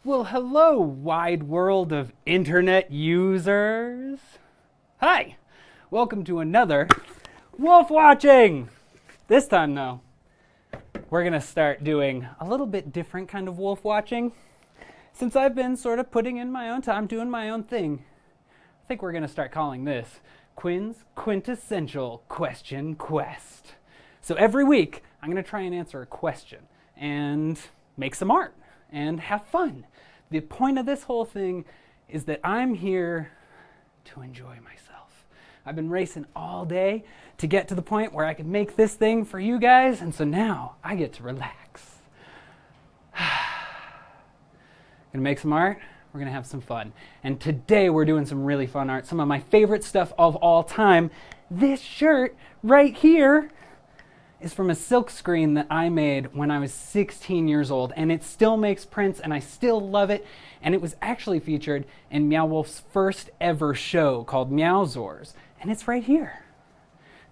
Well, hello, wide world of internet users. Hi, welcome to another wolf watching. This time, though, we're going to start doing a little bit different kind of wolf watching. Since I've been sort of putting in my own time, doing my own thing, I think we're going to start calling this Quinn's Quintessential Question Quest. So every week, I'm going to try and answer a question and make some art and have fun. The point of this whole thing is that I'm here to enjoy myself. I've been racing all day to get to the point where I can make this thing for you guys, and so now I get to relax. Gonna make some art, we're gonna have some fun. And today we're doing some really fun art, some of my favorite stuff of all time. This shirt right here is from a silk screen that I made when I was 16 years old, and it still makes prints and I still love it, and it was actually featured in Meow Wolf's first ever show called Meowzors, and it's right here.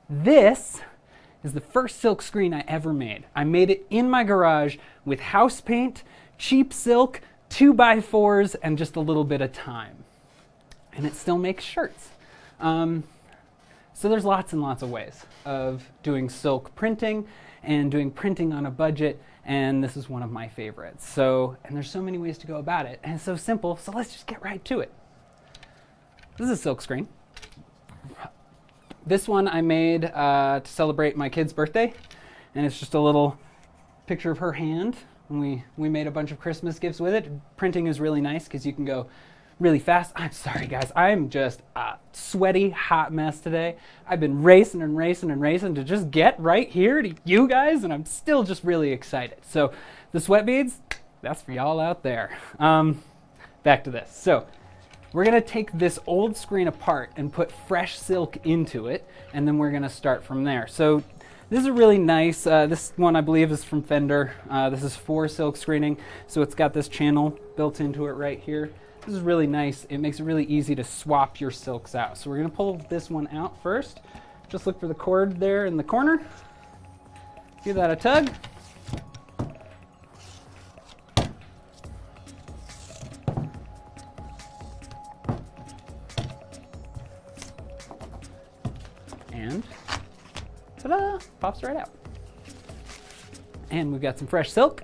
This is the first silk screen I ever made. I made it in my garage with house paint, cheap silk, 2x4s, and just a little bit of time. And it still makes shirts. So there's lots and lots of ways of doing silk printing and doing printing on a budget, and this is one of my favorites. And there's so many ways to go about it, and it's so simple, so let's just get right to it. This is a silk screen. This one I made to celebrate my kid's birthday, and it's just a little picture of her hand. And we made a bunch of Christmas gifts with it. Printing is really nice because you can go really fast. I'm sorry, guys. I'm just a sweaty, hot mess today. I've been racing to just get right here to you guys, and I'm still just really excited. So the sweat beads, that's for y'all out there. Back to this. So we're going to take this old screen apart and put fresh silk into it, and then we're going to start from there. So this is really nice. This one I believe is from Fender. This is for silk screening, so it's got this channel built into it right here. This is really nice. It makes it really easy to swap your silks out. So we're going to pull this one out first. Just look for the cord there in the corner. Give that a tug. And ta-da! Pops right out. And we've got some fresh silk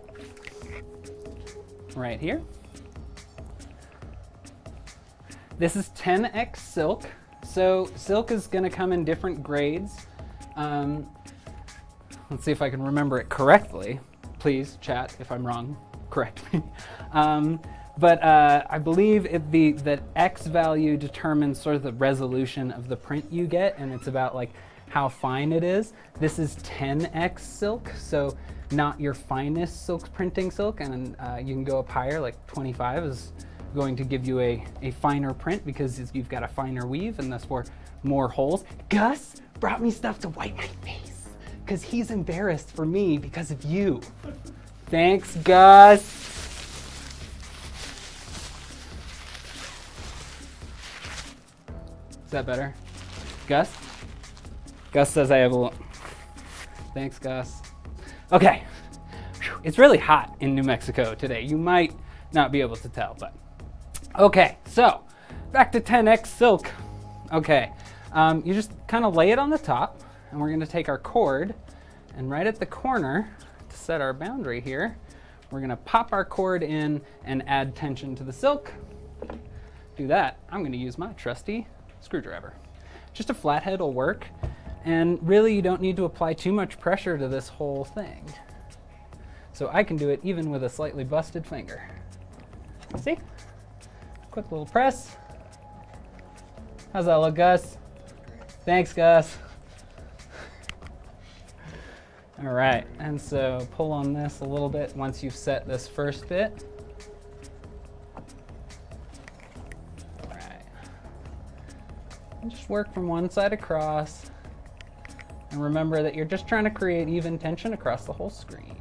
right here. This is 10x silk. So silk is going to come in different grades. Let's see if I can remember it correctly. Please, chat, if I'm wrong, correct me. But I believe that X value determines sort of the resolution of the print you get, and it's about like how fine it is. This is 10x silk, so not your finest silk printing silk, and you can go up higher, like 25 is going to give you a finer print because you've got a finer weave and thus more holes. Gus brought me stuff to wipe my face because he's embarrassed for me because of you. Thanks, Gus. Is that better? Gus? Gus says I have a little. Thanks, Gus. Okay. It's really hot in New Mexico today. You might not be able to tell, but okay, so back to 10x silk. Okay, you just kind of lay it on the top, and we're going to take our cord, and right at the corner, to set our boundary here, we're going to pop our cord in and add tension to the silk. Do that, I'm going to use my trusty screwdriver. Just a flathead will work, and really you don't need to apply too much pressure to this whole thing. So I can do it even with a slightly busted finger. See? Quick little press. How's that look, Gus? Thanks, Gus. All right, and so pull on this a little bit once you've set this first bit. All right. And just work from one side across. And remember that you're just trying to create even tension across the whole screen.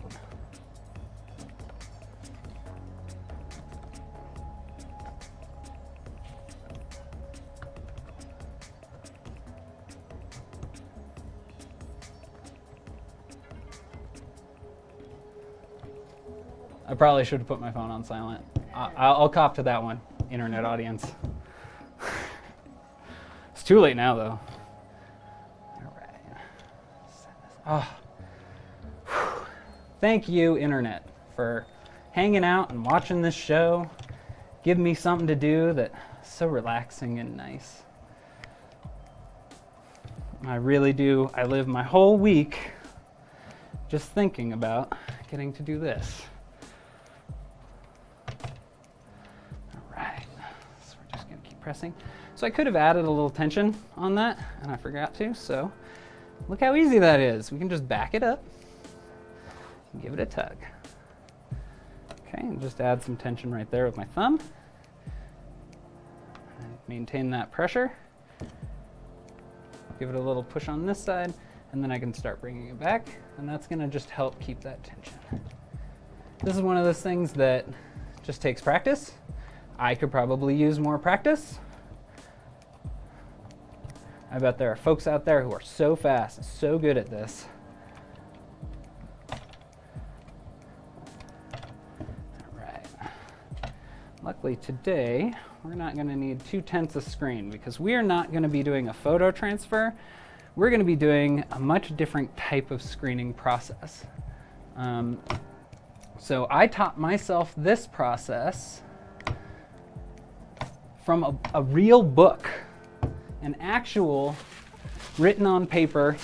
I probably should have put my phone on silent. I'll cop to that one, internet audience. It's too late now, though. All right. Oh. Thank you, internet, for hanging out and watching this show. Give me something to do that's so relaxing and nice. I really do. I live my whole week just thinking about getting to do this. All right. So we're just going to keep pressing. So I could have added a little tension on that, and I forgot to. So look how easy that is. We can just back it up and give it a tug. Okay, and just add some tension right there with my thumb. And maintain that pressure. Give it a little push on this side, and then I can start bringing it back, and that's going to just help keep that tension. This is one of those things that just takes practice. I could probably use more practice. I bet there are folks out there who are so fast and so good at this. All right. Luckily today, we're not going to need 2/10 a screen because we are not going to be doing a photo transfer. We're going to be doing a much different type of screening process. So I taught myself this process from a real book, an actual written on paper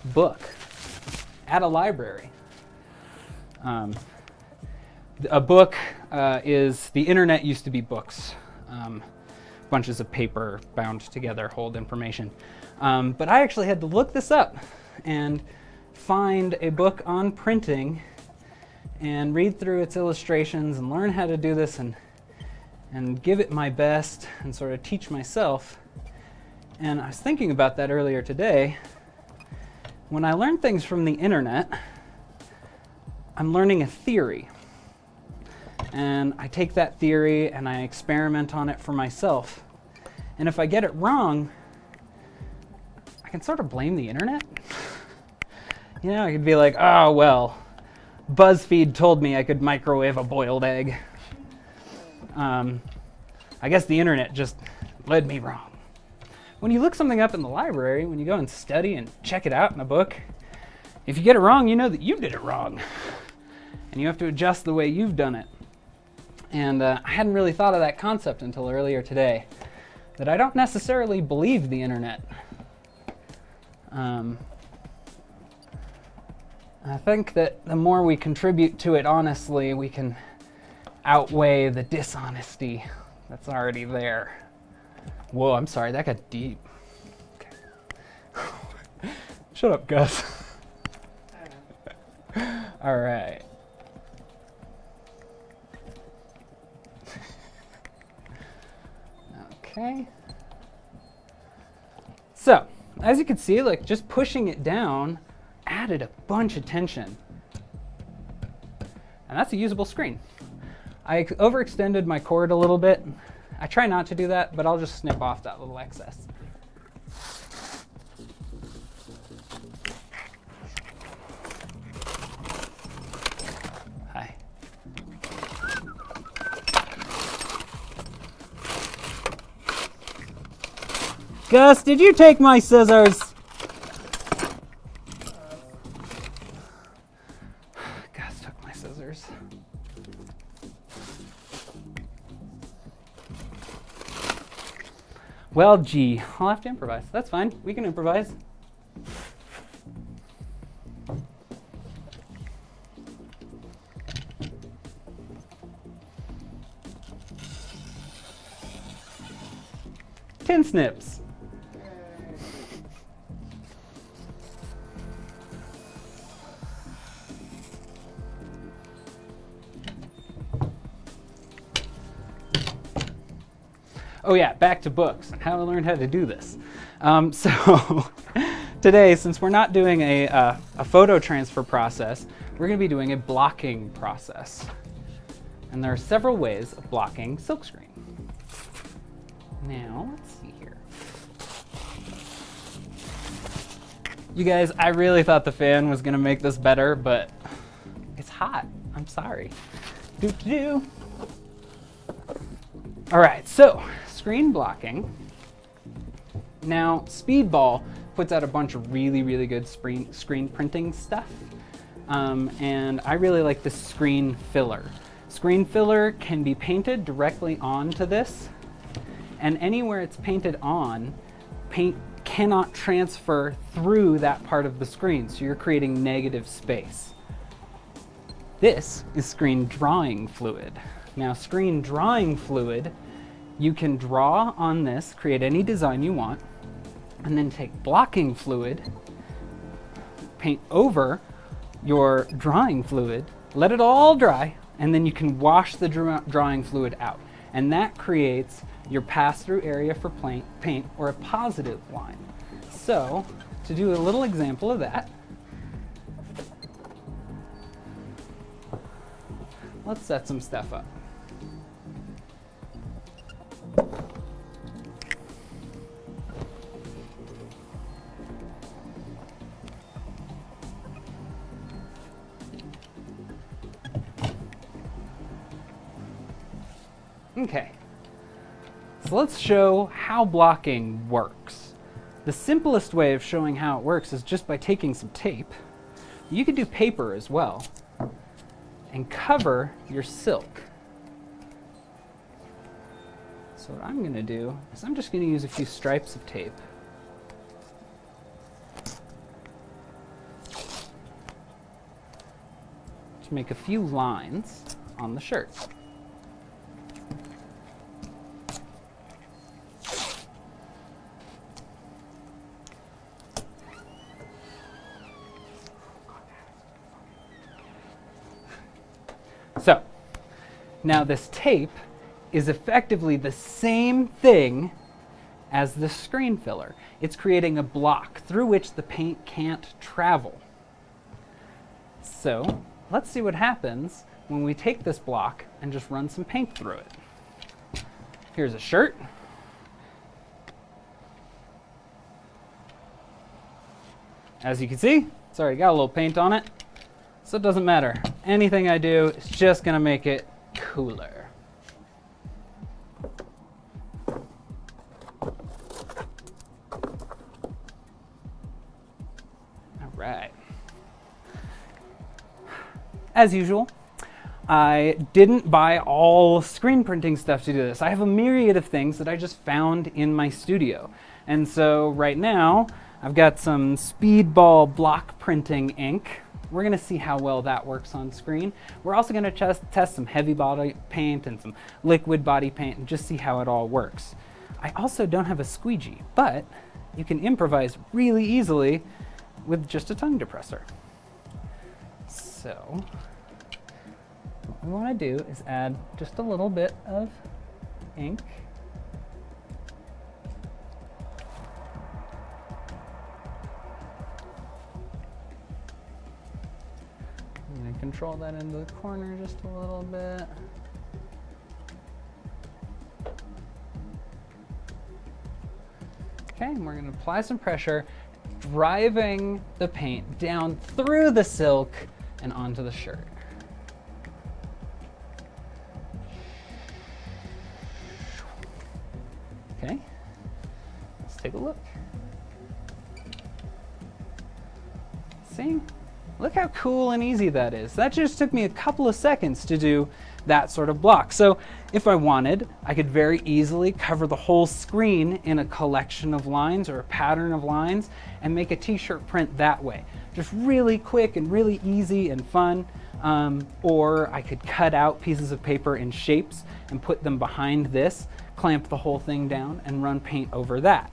book at a library. A book is, the internet used to be books. Bunches of paper bound together hold information. But I actually had to look this up and find a book on printing and read through its illustrations and learn how to do this and give it my best and sort of teach myself. And I was thinking about that earlier today. When I learn things from the internet, I'm learning a theory. And I take that theory and I experiment on it for myself. And if I get it wrong, I can sort of blame the internet. You know, I could be like, oh, well, BuzzFeed told me I could microwave a boiled egg. I guess the internet just led me wrong. When you look something up in the library, when you go and study and check it out in a book, if you get it wrong, you know that you did it wrong. And you have to adjust the way you've done it. And I hadn't really thought of that concept until earlier today, that I don't necessarily believe the internet. I think that the more we contribute to it honestly, we can outweigh the dishonesty that's already there. Whoa, I'm sorry, that got deep. Okay. Shut up, Gus. All right. Okay. So, as you can see, like just pushing it down added a bunch of tension. And that's a usable screen. I overextended my cord a little bit. I try not to do that, but I'll just snip off that little excess. Hi. Gus, did you take my scissors? Gus took my scissors. Well, gee, I'll have to improvise. That's fine. We can improvise. Tin snips. Oh yeah, back to books and how I learned how to do this. So today, since we're not doing a photo transfer process, we're going to be doing a blocking process. And there are several ways of blocking silkscreen. Now, let's see here. You guys, I really thought the fan was going to make this better, but it's hot. I'm sorry. Doo-doo-doo. All right, so screen blocking. Now, Speedball puts out a bunch of really, really good screen printing stuff. And I really like this screen filler. Screen filler can be painted directly onto this, and anywhere it's painted on, paint cannot transfer through that part of the screen, so you're creating negative space. This is screen drawing fluid. Now, screen drawing fluid, you can draw on this, create any design you want, and then take blocking fluid, paint over your drawing fluid, let it all dry, and then you can wash the drawing fluid out. And that creates your pass-through area for paint, or a positive line. So, to do a little example of that, let's set some stuff up. Okay, so let's show how blocking works. The simplest way of showing how it works is just by taking some tape. You could do paper as well, and cover your silk. So what I'm going to do is I'm just going to use a few stripes of tape. To make a few lines on the shirt. So, now this tape is effectively the same thing as the screen filler. It's creating a block through which the paint can't travel. So, let's see what happens when we take this block and just run some paint through it. Here's a shirt. As you can see, it's already got a little paint on it. So it doesn't matter. Anything I do is just going to make it cooler. All right. As usual, I didn't buy all screen printing stuff to do this. I have a myriad of things that I just found in my studio. And so right now, I've got some Speedball block printing ink. We're going to see how well that works on screen. We're also going to test some heavy body paint and some liquid body paint and just see how it all works. I also don't have a squeegee, but you can improvise really easily with just a tongue depressor. So what we want to do is add just a little bit of ink. I'm going to control that into the corner just a little bit. Okay, and we're going to apply some pressure, driving the paint down through the silk and onto the shirt. Okay, let's take a look. See? Look how cool and easy that is. That just took me a couple of seconds to do that sort of block. So if I wanted, I could very easily cover the whole screen in a collection of lines or a pattern of lines and make a t-shirt print that way. Just really quick and really easy and fun. Or I could cut out pieces of paper in shapes and put them behind this, clamp the whole thing down and run paint over that.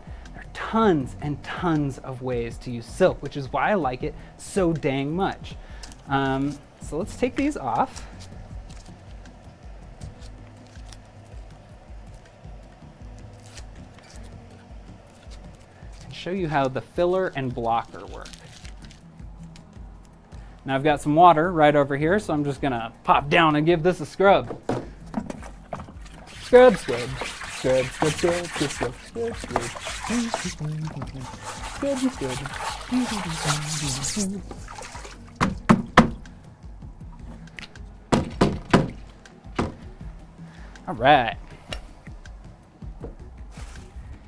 Tons and tons of ways to use silk, which is why I like it so dang much. So let's take these off. And show you how the filler and blocker work. Now I've got some water right over here, so I'm just gonna pop down and give this a scrub. Scrub, scrub. Scrub, scrub, scrub, scrub, scrub, scrub, scrub. Scrub, scrub. All right.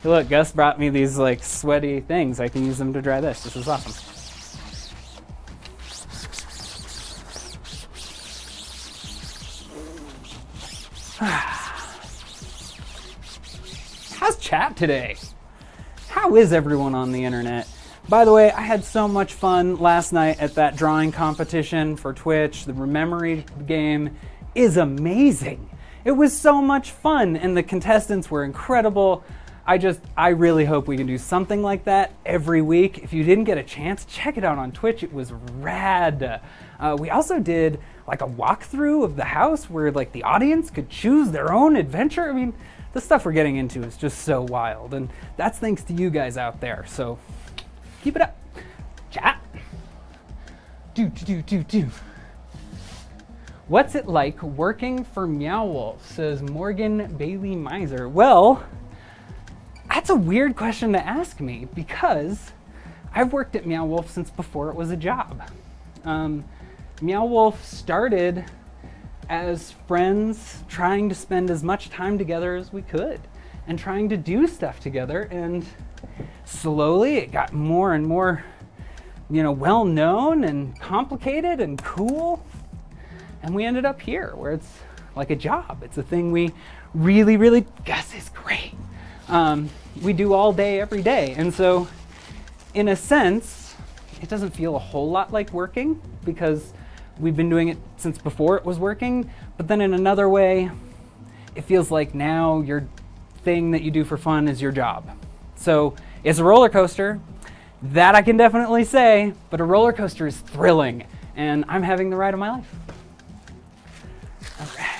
Look, Gus brought me these like sweaty things. I can use them to dry this. This is awesome. How's chat today? How is everyone on the internet? By the way, I had so much fun last night at that drawing competition for Twitch. The Rememory game is amazing. It was so much fun, and the contestants were incredible. I really hope we can do something like that every week. If you didn't get a chance, check it out on Twitch. It was rad. We also did like a walkthrough of the house where like the audience could choose their own adventure. I mean, the stuff we're getting into is just so wild, and that's thanks to you guys out there. So keep it up. Chat. Do. What's it like working for Meow Wolf, says Morgan Bailey Miser. Well, that's a weird question to ask me because I've worked at Meow Wolf since before it was a job. Meow Wolf started as friends trying to spend as much time together as we could and trying to do stuff together, and slowly it got more and more, well known and complicated and cool, and we ended up here where it's like a job. It's a thing we really, Gus is great. We do all day, every day. And so in a sense, it doesn't feel a whole lot like working because we've been doing it since before it was working. But then in another way, it feels like now your thing that you do for fun is your job. So it's a roller coaster, that I can definitely say, but a roller coaster is thrilling, and I'm having the ride of my life. All right.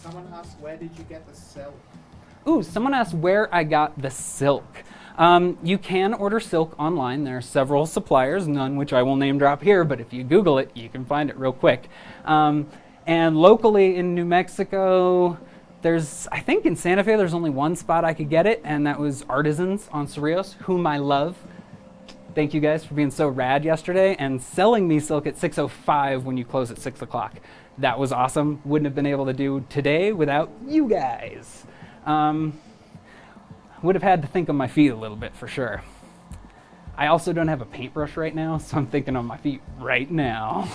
Someone asked, where did you get the silk? Ooh, someone asked where I got the silk. You can order silk online. There are several suppliers, none which I will name drop here, but if you Google it, you can find it real quick. And locally in New Mexico, I think in Santa Fe, there's only one spot I could get it, and that was Artisans on Cerrillos, whom I love. Thank you guys for being so rad yesterday and selling me silk at 6:05 when you close at 6 o'clock. That was awesome. Wouldn't have been able to do today without you guys. Would have had to think on my feet a little bit for sure. I also don't have a paintbrush right now, so I'm thinking on my feet right now.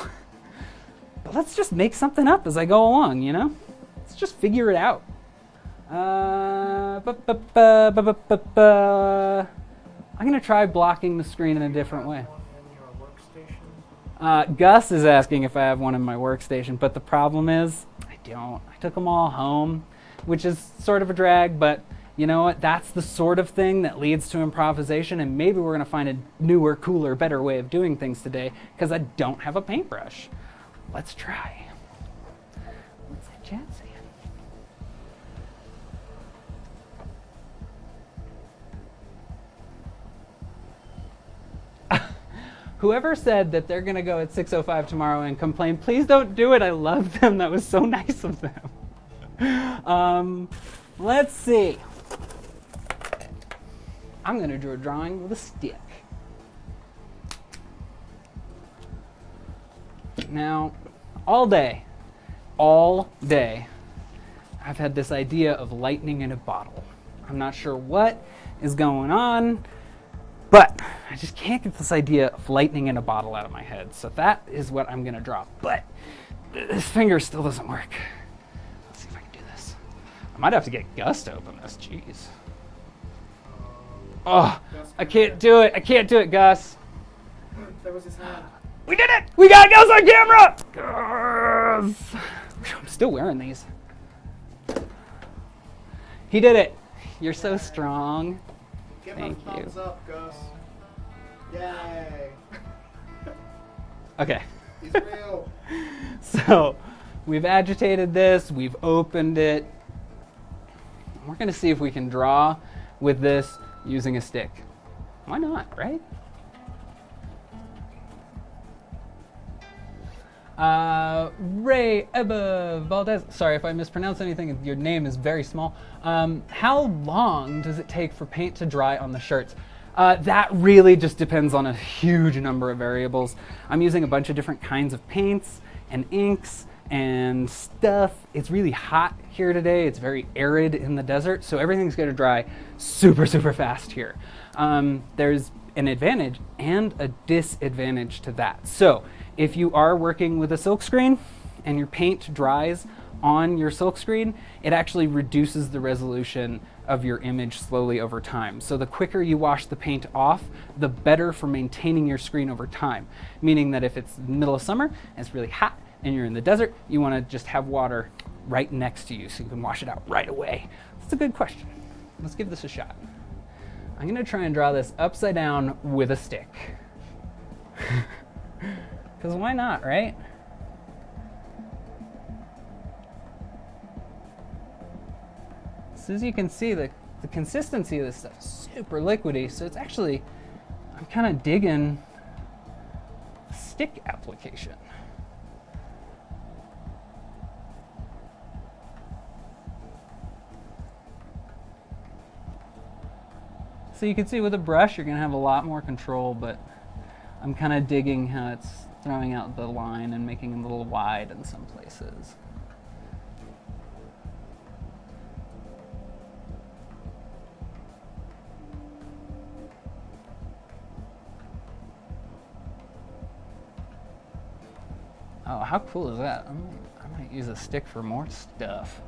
But let's just make something up as I go along, Let's just figure it out. I'm gonna try blocking the screen in a different way. Gus is asking if I have one in my workstation, but the problem is I don't. I took them all home, which is sort of a drag, but you know what? That's the sort of thing that leads to improvisation, and maybe we're gonna find a newer, cooler, better way of doing things today because I don't have a paintbrush. Let's try. What's that chat saying? Whoever said that they're going to go at 6:05 tomorrow and complain, please don't do it. I love them. That was so nice of them. Let's see. I'm going to do a drawing with a stick. Now, all day, I've had this idea of lightning in a bottle. I'm not sure what is going on, but I just can't get this idea of lightning in a bottle out of my head. So that is what I'm gonna draw. But this finger still doesn't work. Let's see if I can do this. I might have to get Gus to open this. Jeez. Oh, I can't do it. I can't do it, Gus. There was his hand. We did it! We got Gus on camera! Gus! I'm still wearing these. He did it. You're so strong. Give him a thumbs up, Gus. Yay. Okay. He's real. So, we've agitated this, we've opened it. We're going to see if we can draw with this using a stick. Why not, right? Ray Eba Valdez, sorry if I mispronounce anything, your name is very small. How long does it take for paint to dry on the shirts? That really just depends on a huge number of variables. I'm using a bunch of different kinds of paints and inks and stuff. It's really hot here today. It's very arid in the desert, so everything's going to dry super, super fast here. There's an advantage and a disadvantage to that. So if you are working with a silkscreen and your paint dries on your silkscreen, it actually reduces the resolution of your image slowly over time. So the quicker you wash the paint off, the better for maintaining your screen over time. Meaning that if it's the middle of summer and it's really hot and you're in the desert, you want to just have water right next to you so you can wash it out right away. That's a good question. Let's give this a shot. I'm going to try and draw this upside down with a stick. Because why not, right? So as you can see, the consistency of this stuff is super liquidy, so it's actually, I'm kind of digging the stick application. So you can see with a brush, you're going to have a lot more control, but I'm kind of digging how it's throwing out the line and making it a little wide in some places. Oh, how cool is that? I might use a stick for more stuff.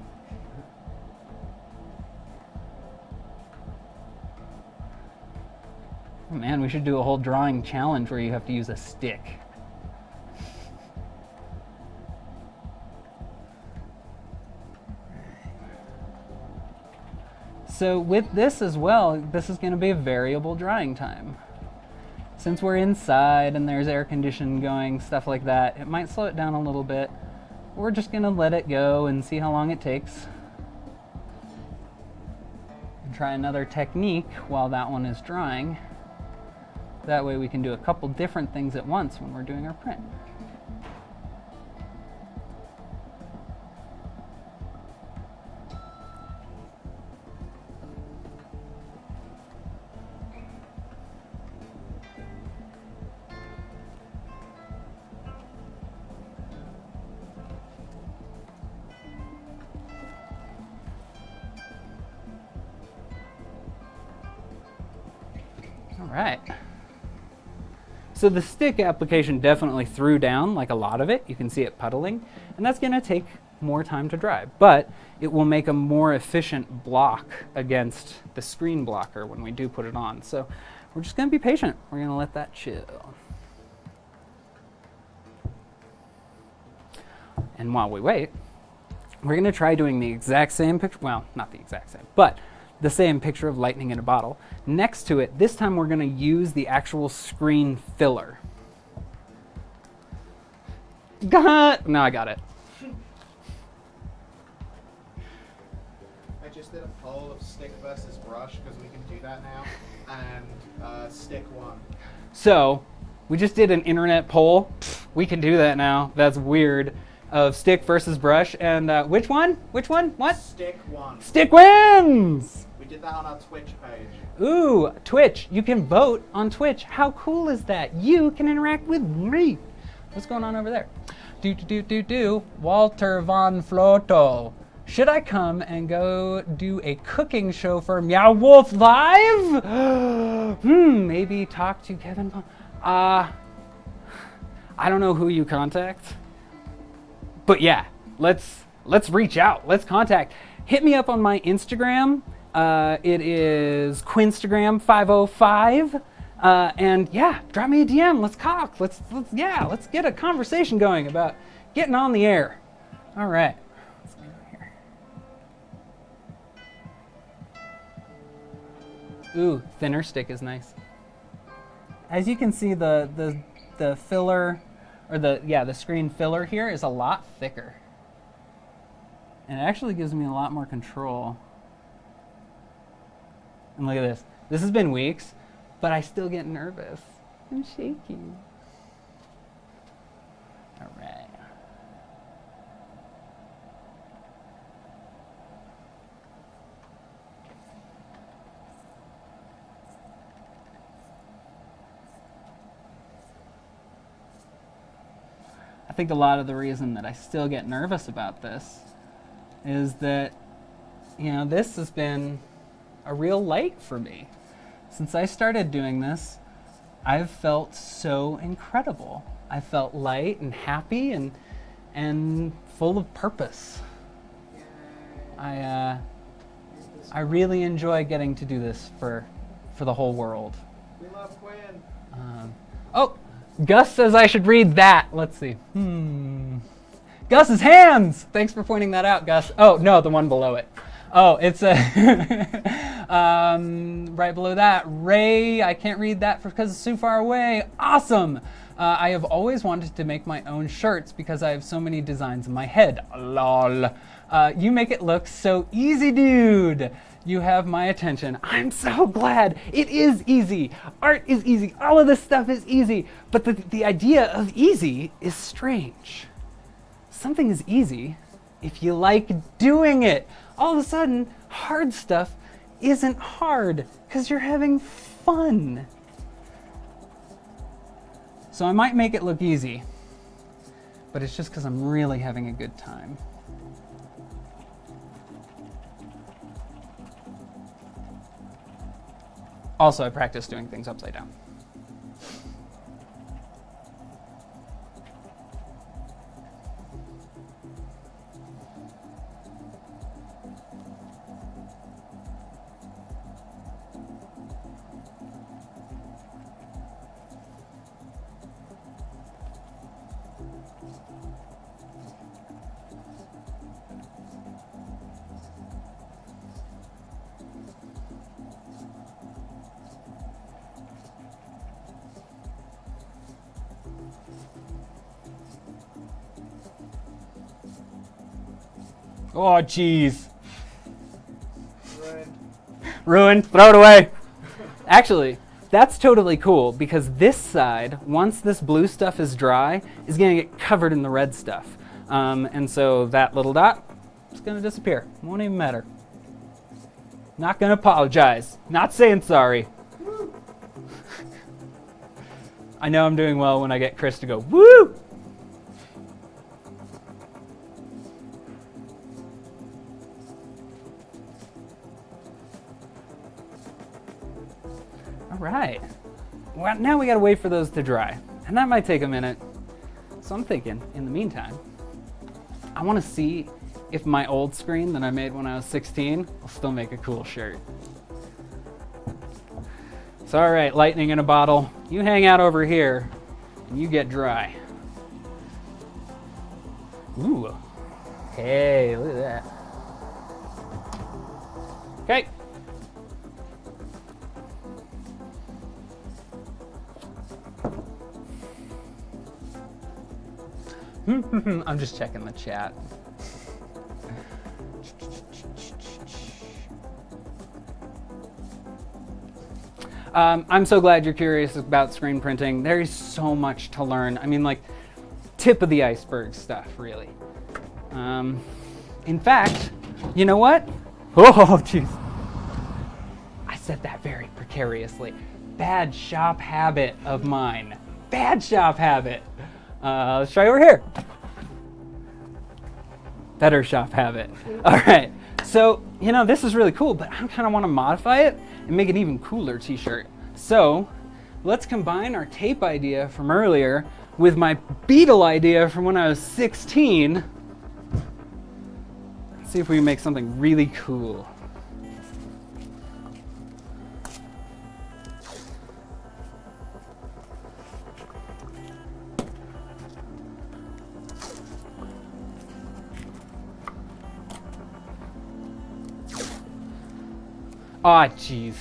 Oh man, we should do a whole drawing challenge where you have to use a stick. So with this as well, this is going to be a variable drying time. Since we're inside and there's air conditioning going, stuff like that, it might slow it down a little bit. We're just going to let it go and see how long it takes. And try another technique while that one is drying. That way we can do a couple different things at once when we're doing our print. All right. So the stick application definitely threw down like a lot of it. You can see it puddling, and that's going to take more time to dry, but it will make a more efficient block against the screen blocker when we do put it on. So we're just going to be patient. We're going to let that chill. And while we wait, we're going to try doing the exact same picture. Well, not the exact same, but the same picture of lightning in a bottle. Next to it, this time we're going to use the actual screen filler. No, I got it. I just did a poll of stick versus brush because we can do that now, and stick won. So we just did an internet poll. We can do that now. That's weird. Of stick versus brush, and which one? Which one? What? Stick won. Stick wins! We did that on our Twitch page. Ooh, Twitch. You can vote on Twitch. How cool is that? You can interact with me. What's going on over there? Walter von Floto. Should I come and go do a cooking show for Meow Wolf live? Maybe talk to Kevin. I don't know who you contact. But yeah, let's reach out. Let's contact. Hit me up on my Instagram. It is Quinstagram505. And yeah, drop me a DM. Let's talk. Let's get a conversation going about getting on the air. All right. Let's go here. Ooh, thinner stick is nice. As you can see, the filler. Or the screen filler here is a lot thicker. And it actually gives me a lot more control. And look at this. This has been weeks, but I still get nervous. I'm shaky. All right. think a lot of the reason that I still get nervous about this is that, you know, this has been a real light for me. Since I started doing this, I've felt so incredible. I felt light and happy and full of purpose. I really enjoy getting to do this for the whole world. We love Quinn. Oh, Gus says I should read that. Let's see. Gus's hands! Thanks for pointing that out, Gus. Oh, no, the one below it. Oh, it's a right below that. Ray, I can't read that because it's too far away. Awesome! I have always wanted to make my own shirts because I have so many designs in my head. Lol. You make it look so easy, dude. You have my attention. I'm so glad. It is easy. Art is easy. All of this stuff is easy. But the idea of easy is strange. Something is easy if you like doing it. All of a sudden, hard stuff isn't hard because you're having fun. So I might make it look easy, but it's just because I'm really having a good time. Also, I practice doing things upside down. Oh, jeez. Ruined. Throw it away. Actually, that's totally cool because this side, once this blue stuff is dry, is going to get covered in the red stuff. And so that little dot is going to disappear. Won't even matter. Not going to apologize. Not saying sorry. I know I'm doing well when I get Chris to go, woo! All right. Well, now we gotta wait for those to dry. And that might take a minute. So I'm thinking, in the meantime, I wanna see if my old screen that I made when I was 16 will still make a cool shirt. So all right, lightning in a bottle. You hang out over here and you get dry. Ooh. Hey, look at that. Okay. I'm just checking the chat. I'm so glad you're curious about screen printing. There is so much to learn. I mean, like, tip of the iceberg stuff, really. In fact, you know what? Oh, jeez. I said that very precariously. Bad shop habit of mine. Bad shop habit. Let's try over here. Better shop habit. All right. So, you know, this is really cool, but I kind of want to modify it and make an even cooler t-shirt. So, let's combine our tape idea from earlier with my beetle idea from when I was 16. Let's see if we can make something really cool. Ah, jeez.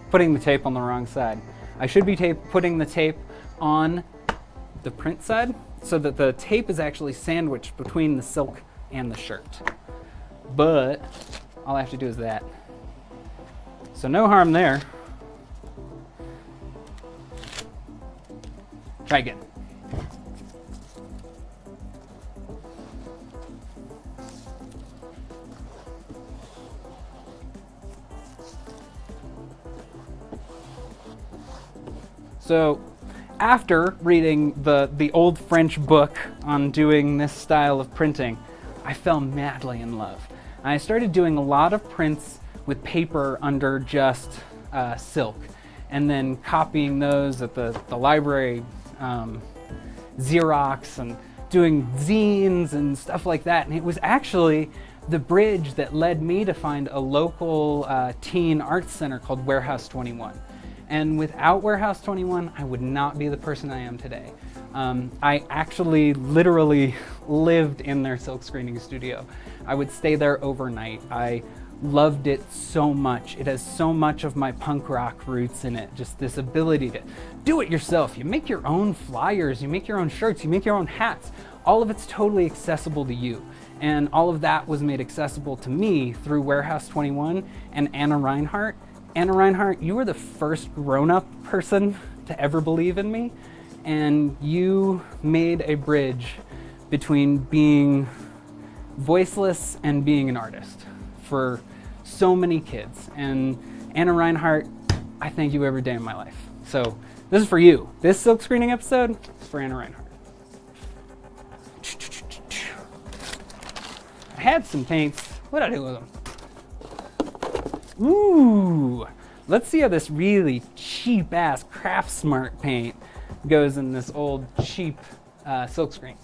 Putting the tape on the wrong side. I should be putting the tape on the print side so that the tape is actually sandwiched between the silk and the shirt. But all I have to do is that. So no harm there. Try again. So after reading the old French book on doing this style of printing, I fell madly in love. I started doing a lot of prints with paper under just silk, and then copying those at the library, Xerox, and doing zines and stuff like that. And it was actually the bridge that led me to find a local teen arts center called Warehouse 21. And without Warehouse 21, I would not be the person I am today. I actually literally lived in their silk screening studio. I would stay there overnight. I loved it so much. It has so much of my punk rock roots in it. Just this ability to do it yourself. You make your own flyers, you make your own shirts, you make your own hats. All of it's totally accessible to you. And all of that was made accessible to me through Warehouse 21 and Anna Reinhardt. Anna Reinhardt, you were the first grown-up person to ever believe in me, and you made a bridge between being voiceless and being an artist for so many kids. And Anna Reinhardt, I thank you every day of my life. So this is for you. This silk screening episode is for Anna Reinhardt. I had some paints. What did I do with them? Ooh, let's see how this really cheap ass Craft Smart paint goes in this old cheap silk screen.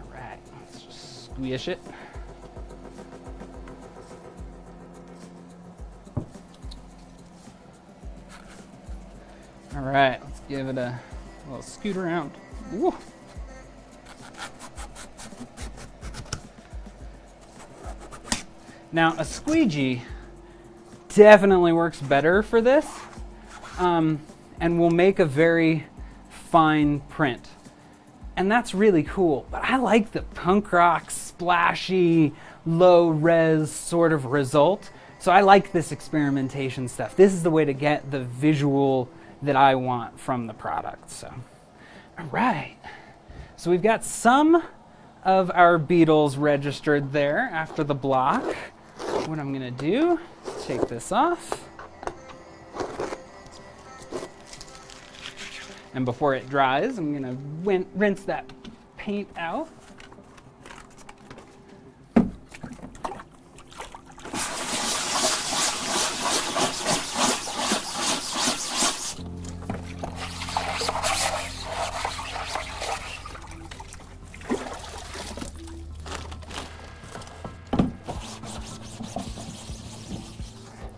All right, let's just squish it. All right, let's give it a little scoot around. Ooh. Now, a squeegee definitely works better for this, and will make a very fine print. And that's really cool. But I like the punk rock, splashy, low-res sort of result. So I like this experimentation stuff. This is the way to get the visual that I want from the product. So, all right. So we've got some of our beetles registered there after the block. What I'm gonna do, take this off. And before it dries, I'm gonna rinse that paint out.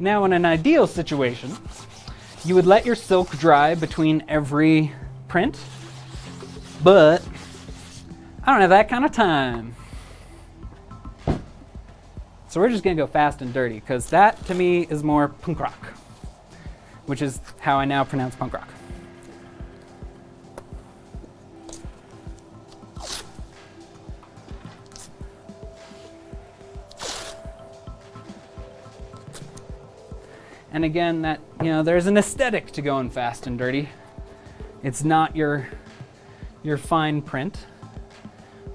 Now, in an ideal situation, you would let your silk dry between every print, but I don't have that kind of time. So we're just gonna go fast and dirty, because that to me is more punk rock, which is how I now pronounce punk rock. And again, that, there's an aesthetic to going fast and dirty. It's not your fine print,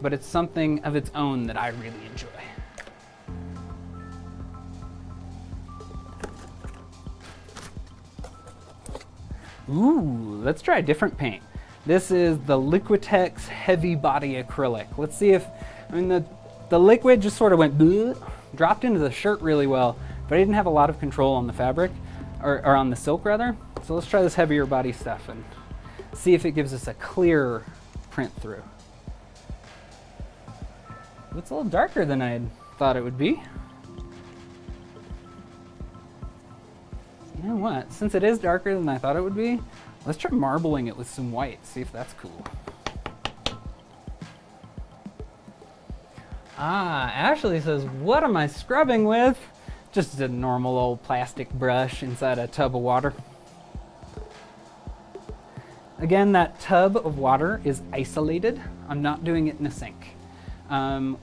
but it's something of its own that I really enjoy. Ooh, let's try a different paint. This is the Liquitex Heavy Body Acrylic. Let's see if, the liquid just sort of went, bleh, dropped into the shirt really well, but I didn't have a lot of control on the fabric, or on the silk rather. So let's try this heavier body stuff and see if it gives us a clearer print through. It's a little darker than I had thought it would be. You know what, since it is darker than I thought it would be, let's try marbling it with some white, see if that's cool. Ah, Ashley says, what am I scrubbing with? Just a normal old plastic brush inside a tub of water. Again, that tub of water is isolated. I'm not doing it in a sink.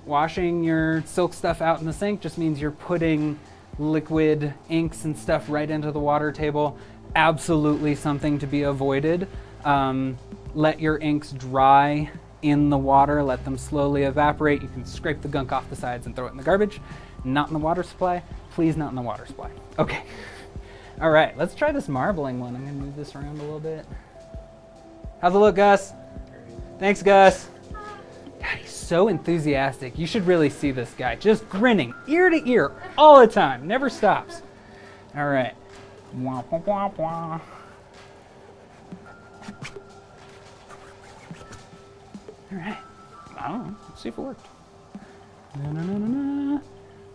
Washing your silk stuff out in the sink just means you're putting liquid inks and stuff right into the water table. Absolutely something to be avoided. Let your inks dry in the water, let them slowly evaporate. You can scrape the gunk off the sides and throw it in the garbage. Not in the water supply. Please, not in the water supply. Okay. All right, let's try this marbling one. I'm gonna move this around a little bit. How's it look, Gus? Thanks, Gus. God, he's so enthusiastic. You should really see this guy. Just grinning ear to ear all the time. Never stops. All right. Wah, wah, wah, wah. All right. I don't know. Let's see if it worked. Na, na, na, na,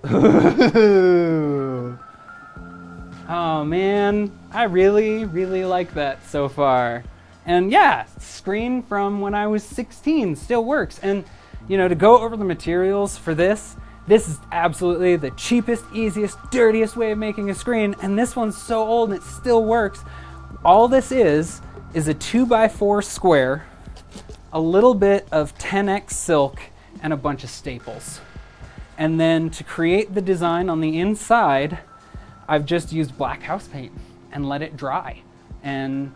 na. Oh, man. I really, really like that so far. And yeah, screen from when I was 16 still works. And, you know, to go over the materials for this is absolutely the cheapest, easiest, dirtiest way of making a screen. And this one's so old and it still works. All this is a 2x4 square, a little bit of 10x silk, and a bunch of staples. And then to create the design on the inside, I've just used black house paint and let it dry. And,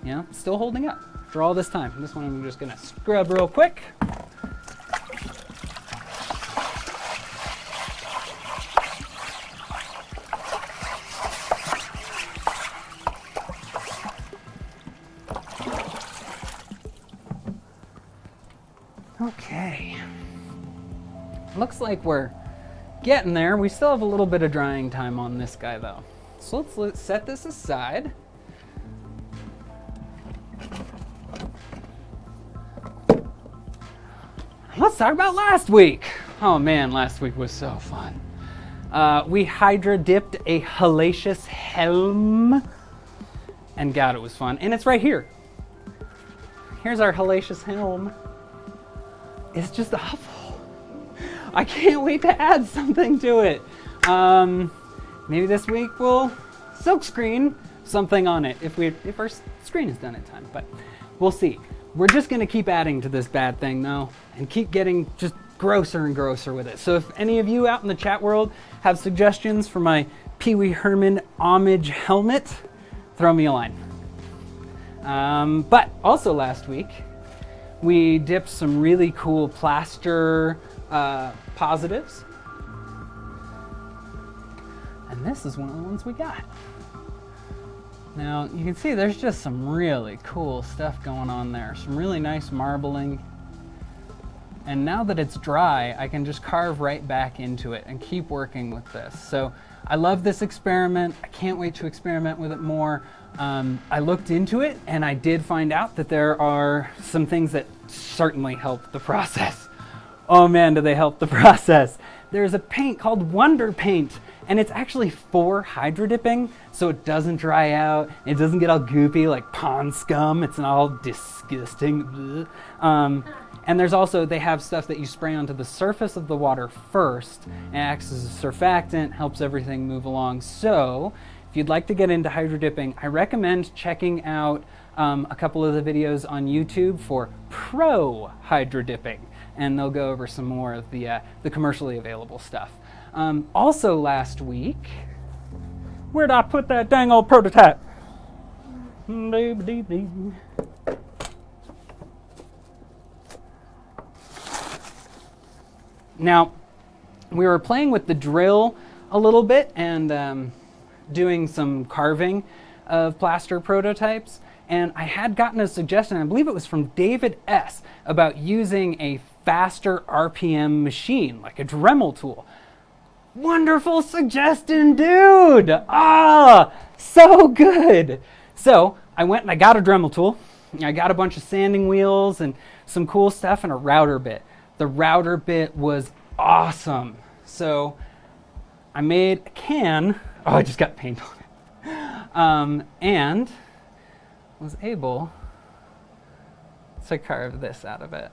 you know, it's still holding up after all this time. This one I'm just gonna scrub real quick. Okay. Looks like we're getting there. We still have a little bit of drying time on this guy though. So let's set this aside. Let's talk about last week. Oh man, last week was so fun. We hydra dipped a hellacious helm, and God, it was fun. And it's right here. Here's our hellacious helm. It's just awful. I can't wait to add something to it. Maybe this week we'll silkscreen something on it if our screen is done in time, but we'll see. We're just gonna keep adding to this bad thing though, and keep getting just grosser and grosser with it. So if any of you out in the chat world have suggestions for my Pee Wee Herman homage helmet, throw me a line. But also last week, we dipped some really cool plaster positives. And this is one of the ones we got. Now, you can see there's just some really cool stuff going on there. Some really nice marbling. And now that it's dry, I can just carve right back into it and keep working with this. So I love this experiment. I can't wait to experiment with it more. I looked into it and I did find out that there are some things that certainly help the process. Oh man, do they help the process. There's a paint called Wonder Paint, and it's actually for hydro dipping, so it doesn't dry out, it doesn't get all goopy like pond scum, it's not all disgusting. And there's also, they have stuff that you spray onto the surface of the water first, and acts as a surfactant, helps everything move along. So, if you'd like to get into hydro dipping, I recommend checking out a couple of the videos on YouTube for pro hydro dipping, and they'll go over some more of the commercially available stuff. Also last week, where'd I put that dang old prototype? Now, we were playing with the drill a little bit and doing some carving of plaster prototypes, and I had gotten a suggestion, I believe it was from David S., about using a faster RPM machine, like a Dremel tool. Wonderful suggestion, dude! Ah, so good! So I went and I got a Dremel tool. I got a bunch of sanding wheels and some cool stuff and a router bit. The router bit was awesome. So I made a can. Oh, I just got paint on it. And was able to carve this out of it.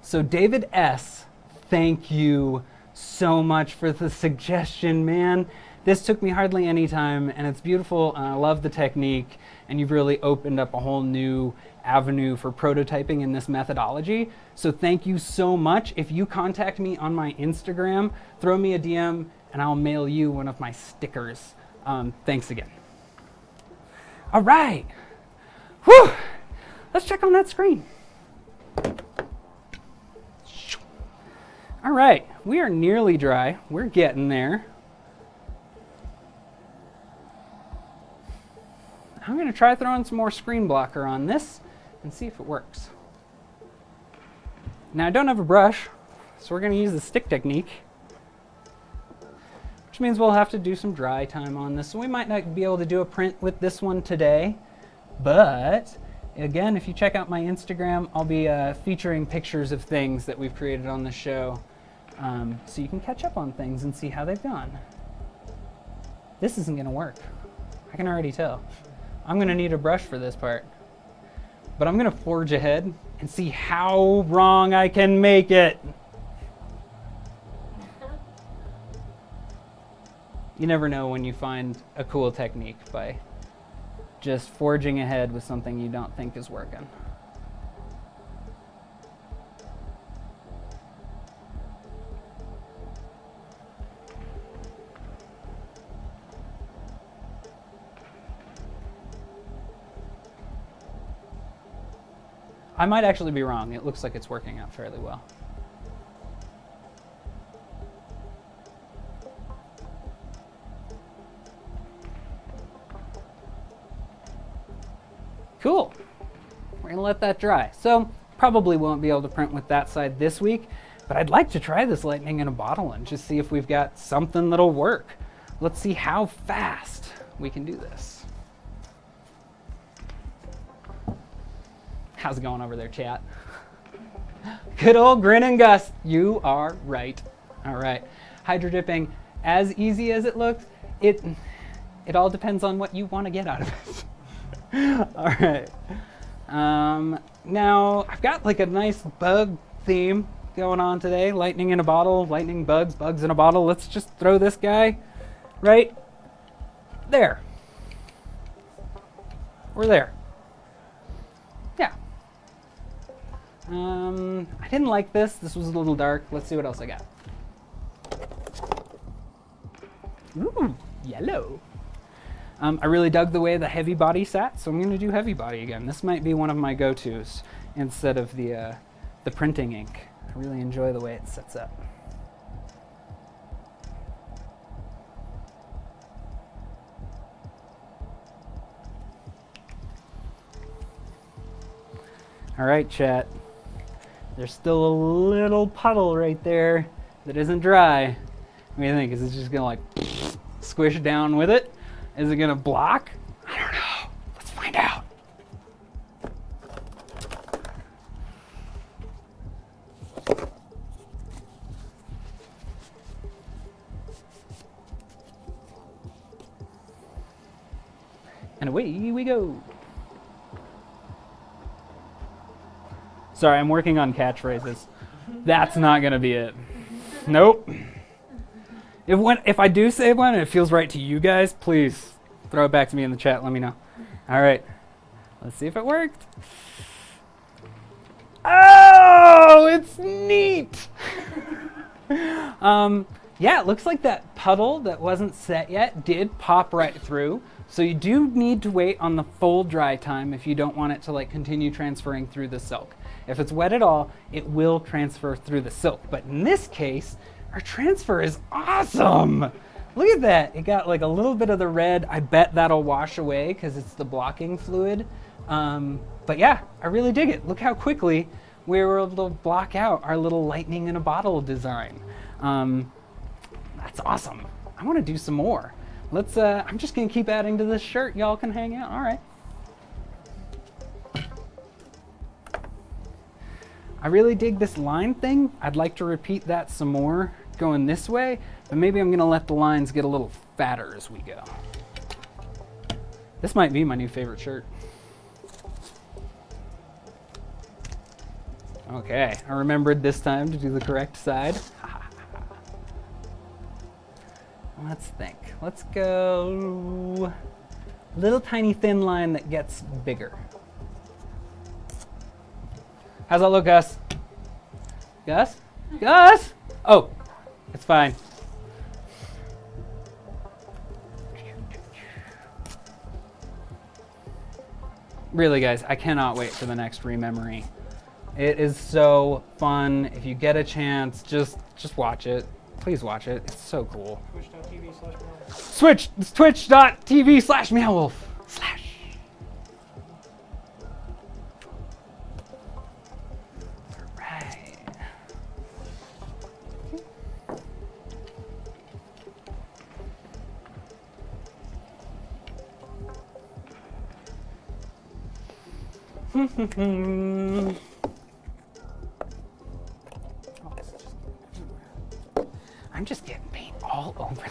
So David S., thank you so much for the suggestion, man. This took me hardly any time, and it's beautiful, and I love the technique, and you've really opened up a whole new avenue for prototyping in this methodology. So thank you so much. If you contact me on my Instagram, throw me a DM, and I'll mail you one of my stickers. Thanks again. All right. Whew. Let's check on that screen. All right, we are nearly dry. We're getting there. I'm going to try throwing some more screen blocker on this and see if it works. Now I don't have a brush, so we're going to use the stick technique, which means we'll have to do some dry time on this. So we might not be able to do a print with this one today, but again, if you check out my Instagram, I'll be featuring pictures of things that we've created on the show, so you can catch up on things and see how they've gone. This isn't going to work. I can already tell. I'm going to need a brush for this part. But I'm going to forge ahead and see how wrong I can make it. You never know when you find a cool technique by just forging ahead with something you don't think is working. I might actually be wrong. It looks like it's working out fairly well. Cool. We're going to let that dry. So probably won't be able to print with that side this week, but I'd like to try this lightning in a bottle and just see if we've got something that'll work. Let's see how fast we can do this. How's it going over there, chat? Good old Grin and Gus. You are right. All right. Hydro dipping, as easy as it looks, it all depends on what you want to get out of it. All right. Now, I've got like a nice bug theme going on today. Lightning in a bottle, lightning bugs, bugs in a bottle. Let's just throw this guy right there. Or there. Yeah. I didn't like this. This was a little dark. Let's see what else I got. Ooh, yellow. I really dug the way the heavy body sat, so I'm going to do heavy body again. This might be one of my go-tos instead of the printing ink. I really enjoy the way it sets up. All right, chat. There's still a little puddle right there that isn't dry. What do you think? Is it just gonna like squish down with it? Is it gonna block? I don't know. Let's find out. And away we go. Sorry, I'm working on catchphrases. That's not going to be it. Nope. If I do say one and it feels right to you guys, please throw it back to me in the chat. Let me know. All right. Let's see if it worked. Oh, it's neat. Yeah, it looks like that puddle that wasn't set yet did pop right through. So you do need to wait on the full dry time if you don't want it to like continue transferring through the silk. If it's wet at all, it will transfer through the silk. But in this case, our transfer is awesome. Look at that. It got like a little bit of the red. I bet that'll wash away because it's the blocking fluid. But yeah, I really dig it. Look how quickly we were able to block out our little lightning in a bottle design. That's awesome. I want to do some more. Let's, I'm just going to keep adding to this shirt. Y'all can hang out. All right. I really dig this line thing. I'd like to repeat that some more going this way, but maybe I'm going to let the lines get a little fatter as we go. This might be my new favorite shirt. Okay, I remembered this time to do the correct side. Let's think. Let's go little tiny thin line that gets bigger. How's that look, Gus? Gus? Gus? Oh, it's fine. Really, guys, I cannot wait for the next rememory. It is so fun. If you get a chance, just watch it. Please watch it. It's so cool. Twitch.tv/meowwolf. Switch. It's twitch.tv/meowwolf. I'm just getting paint all over there.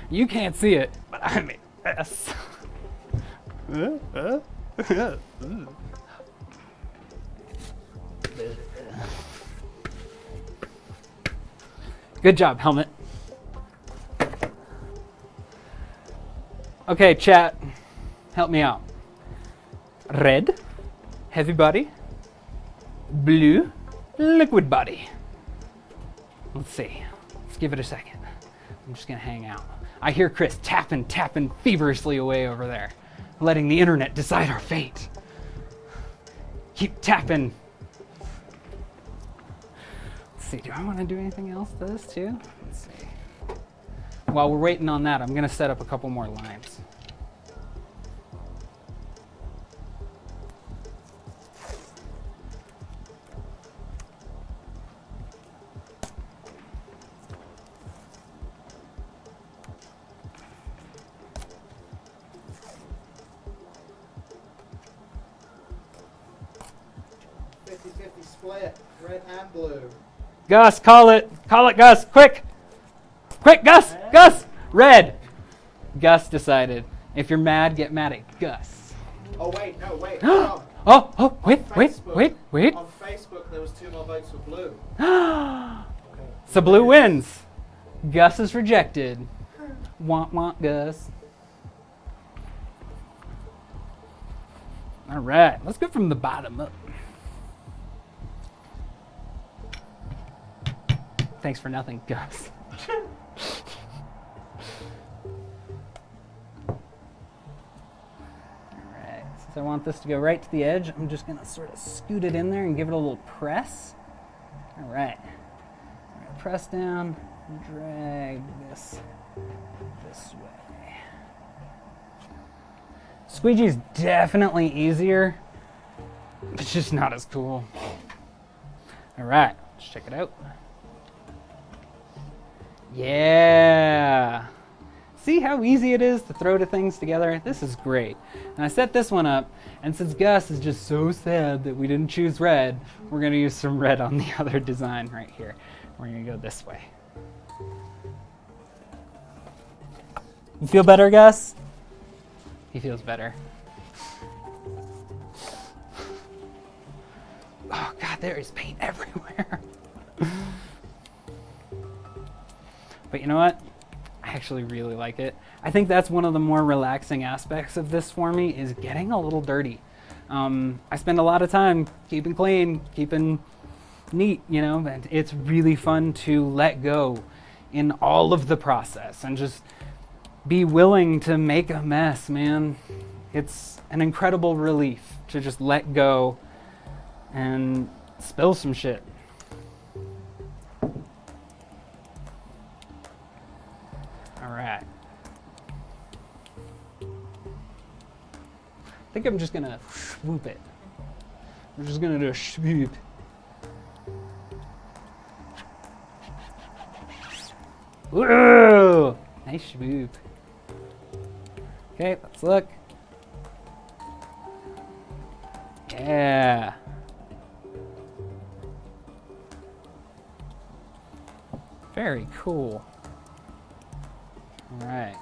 You can't see it, but I'm a mess. Good job, helmet. Okay, chat, help me out. Red, heavy body. Blue, liquid body. Let's see. Let's give it a second. I'm just gonna hang out. I hear Chris tapping feverishly away over there, letting the internet decide our fate. Keep tapping. Let's see, do I want to do anything else to this too? Let's see. While we're waiting on that, I'm gonna set up a couple more lines. Split, red and blue. Gus, call it. Call it, Gus. Quick. Quick, Gus. Gus. Red. Gus decided. If you're mad, get mad at Gus. Oh, wait, no, wait. Hold on. Oh, wait. On Facebook, there was 2 more votes for blue. So blue wins. Gus is rejected. Want, Gus. All right, let's go from the bottom up. Thanks for nothing, Gus. Alright, since I want this to go right to the edge, I'm just going to sort of scoot it in there and give it a little press. Alright. Press down, drag this way. Squeegee's definitely easier, but it's just not as cool. Alright, let's check it out. Yeah. See how easy it is to throw the things together? This is great. And I set this one up, and since Gus is just so sad that we didn't choose red, we're going to use some red on the other design right here. We're going to go this way. You feel better, Gus? He feels better. Oh, God, there is paint everywhere. But you know what? I actually really like it. I think that's one of the more relaxing aspects of this for me is getting a little dirty. I spend a lot of time keeping clean, keeping neat, you know, and it's really fun to let go in all of the process and just be willing to make a mess, man. It's an incredible relief to just let go and spill some shit. All right. I think I'm just gonna swoop it. We're just gonna do a swoop. Whoa! Nice swoop. Okay, let's look. Yeah. Very cool. All right.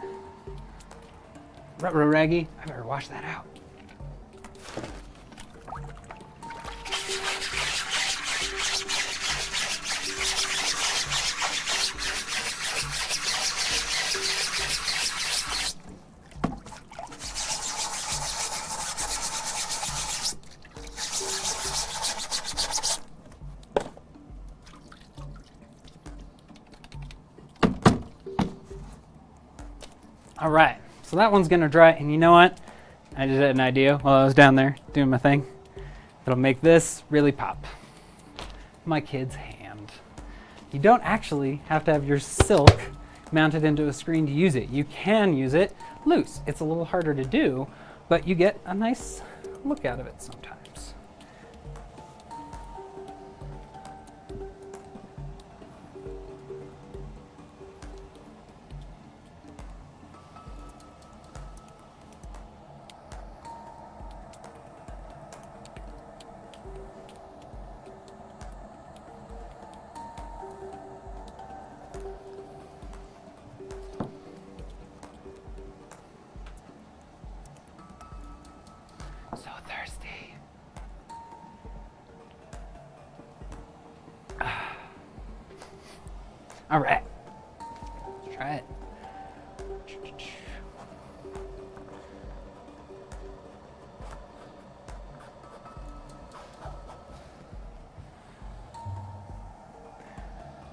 Ruh-roh raggy, I better wash that out. All right, so that one's gonna dry, and you know what? I just had an idea while I was down there doing my thing. It'll make this really pop. my kid's hand. You don't actually have to have your silk mounted into a screen to use it. You can use it loose. It's a little harder to do, but you get a nice look out of it sometimes. So thirsty. All right, let's try it.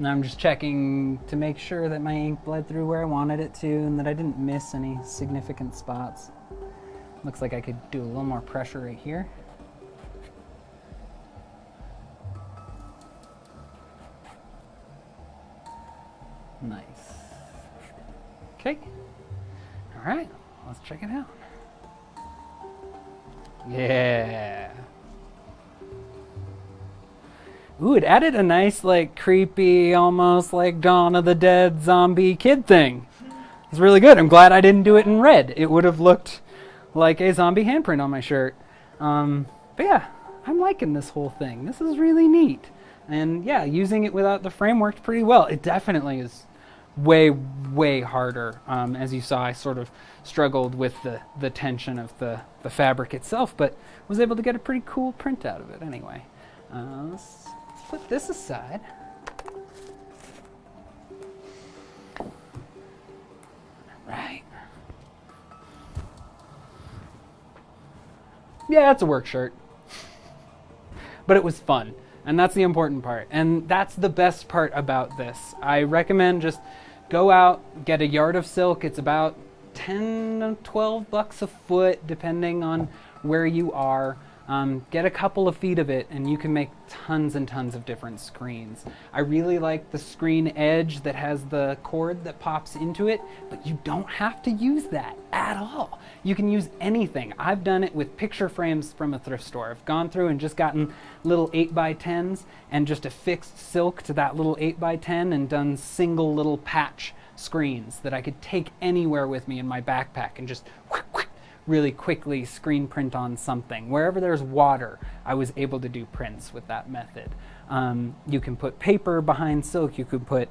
Now I'm just checking to make sure that my ink bled through where I wanted it to and that I didn't miss any significant spots. Looks like I could do a little more pressure right here. Nice. Okay. All right, let's check it out. Yeah. Ooh, it added a nice, like, creepy, almost like Dawn of the Dead zombie kid thing. It's really good. I'm glad I didn't do it in red. It would have looked like a zombie handprint on my shirt. But yeah, I'm liking this whole thing. This is really neat. And yeah, using it without the frame worked pretty well. It definitely is way, way harder. As you saw, I sort of struggled with the tension of the fabric itself, but was able to get a pretty cool print out of it anyway. Let's put this aside. Right. Yeah, it's a work shirt. But it was fun. And that's the important part. And that's the best part about this. I recommend just go out, get a yard of silk. It's about 10 to 12 bucks a foot, depending on where you are. Get a couple of feet of it and you can make tons and tons of different screens. I really like the screen edge that has the cord that pops into it, but you don't have to use that at all. You can use anything. I've done it with picture frames from a thrift store. I've gone through and just gotten little 8x10s and just affixed silk to that little 8x10 and done single little patch screens that I could take anywhere with me in my backpack and just really quickly screen print on something. Wherever there's water, I was able to do prints with that method. You can put paper behind silk, you could put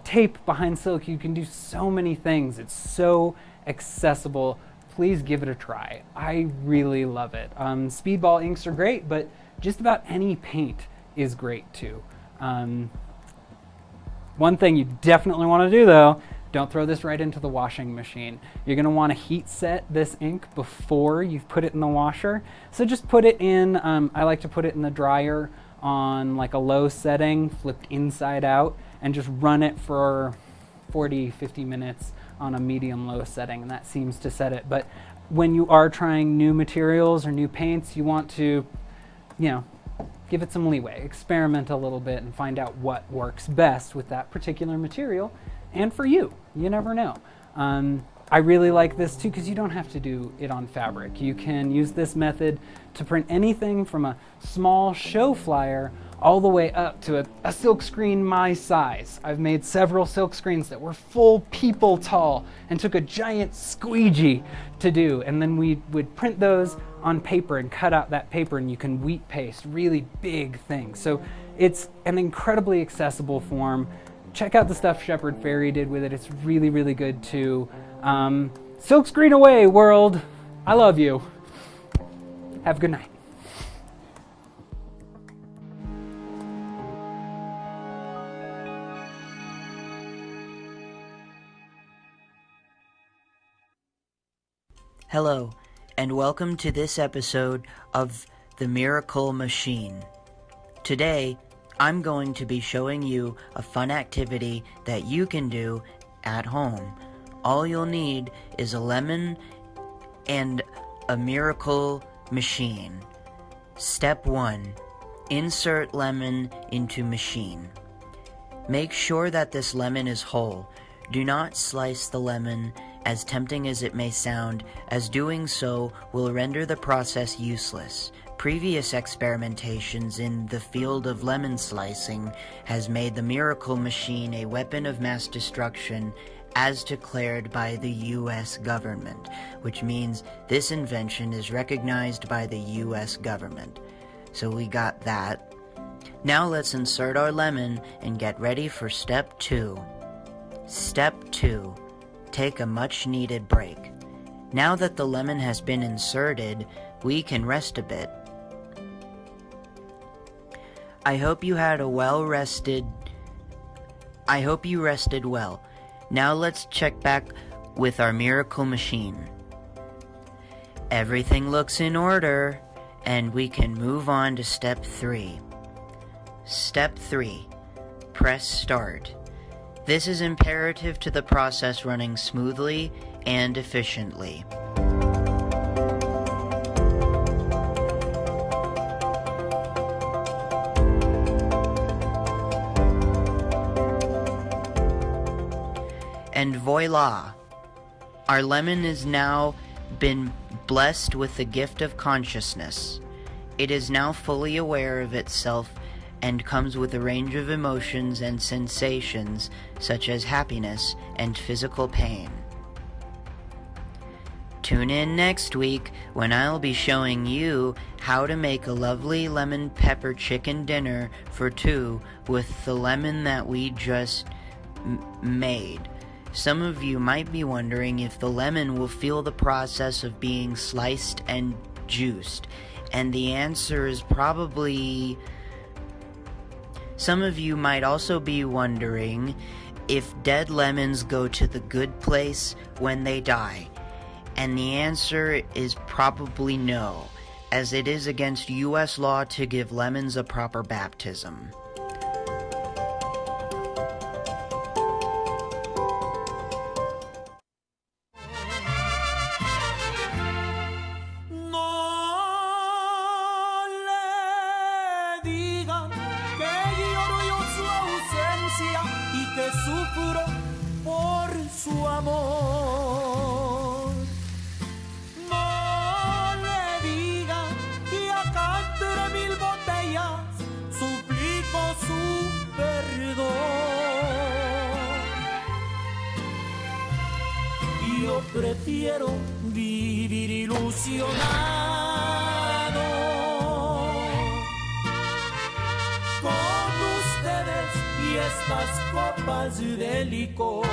tape behind silk, you can do so many things. It's so accessible. Please give it a try. I really love it. Speedball inks are great, but just about any paint is great too. One thing you definitely want to do though, don't throw this right into the washing machine. You're going to want to heat set this ink before you put it in the washer. So just put it in, I like to put it in the dryer on like a low setting, flipped inside out, and just run it for 40-50 minutes on a medium-low setting, and that seems to set it. But when you are trying new materials or new paints, you want to, give it some leeway, experiment a little bit, and find out what works best with that particular material. And for you, you never know. I really like this too because you don't have to do it on fabric. You can use this method to print anything from a small show flyer all the way up to a silk screen my size. I've made several silk screens that were full people tall and took a giant squeegee to do. And then we would print those on paper and cut out that paper, and you can wheat paste really big things. So it's an incredibly accessible form. Check out the stuff Shepherd Fairy did with it. It's really, really good too. Silk screen away, world. I love you. Have a good night. Hello, and welcome to this episode of The Miracle Machine. Today, I'm going to be showing you a fun activity that you can do at home. All you'll need is a lemon and a miracle machine. Step 1. Insert lemon into machine. Make sure that this lemon is whole. Do not slice the lemon, as tempting as it may sound, as doing so will render the process useless. Previous experimentations in the field of lemon slicing has made the miracle machine a weapon of mass destruction as declared by the US government, which means this invention is recognized by the US government. So we got that. Now let's insert our lemon and get ready for step 2. Step 2. Take a much needed break. Now that the lemon has been inserted, we can rest a bit. I hope you rested well. Now let's check back with our miracle machine. Everything looks in order, and we can move on to step 3. Step 3. Press start. This is imperative to the process running smoothly and efficiently. And voila! Our lemon is now been blessed with the gift of consciousness. It is now fully aware of itself and comes with a range of emotions and sensations such as happiness and physical pain. Tune in next week when I'll be showing you how to make a lovely lemon pepper chicken dinner for 2 with the lemon that we just made. Some of you might be wondering if the lemon will feel the process of being sliced and juiced, and the answer is probably... Some of you might also be wondering if dead lemons go to the good place when they die, and the answer is probably no, as it is against US law to give lemons a proper baptism. Prefiero vivir ilusionado con ustedes y estas copas de licor.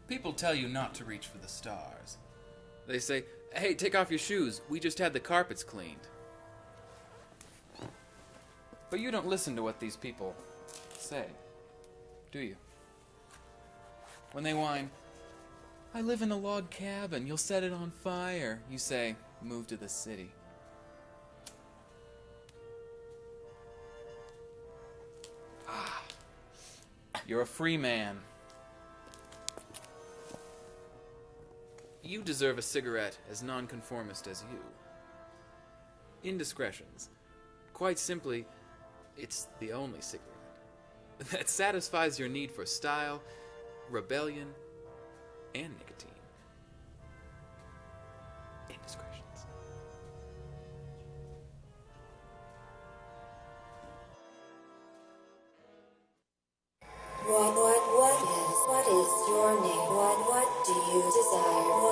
People tell you not to reach for the stars. They say, hey, take off your shoes. We just had the carpets cleaned. But you don't listen to what these people say, do you? When they whine, I live in a log cabin, you'll set it on fire, you say, move to the city. You're a free man. You deserve a cigarette as nonconformist as you. Indiscretions. Quite simply, it's the only cigarette that satisfies your need for style, rebellion, and nicotine. Indiscretions. What is your name? What do you desire?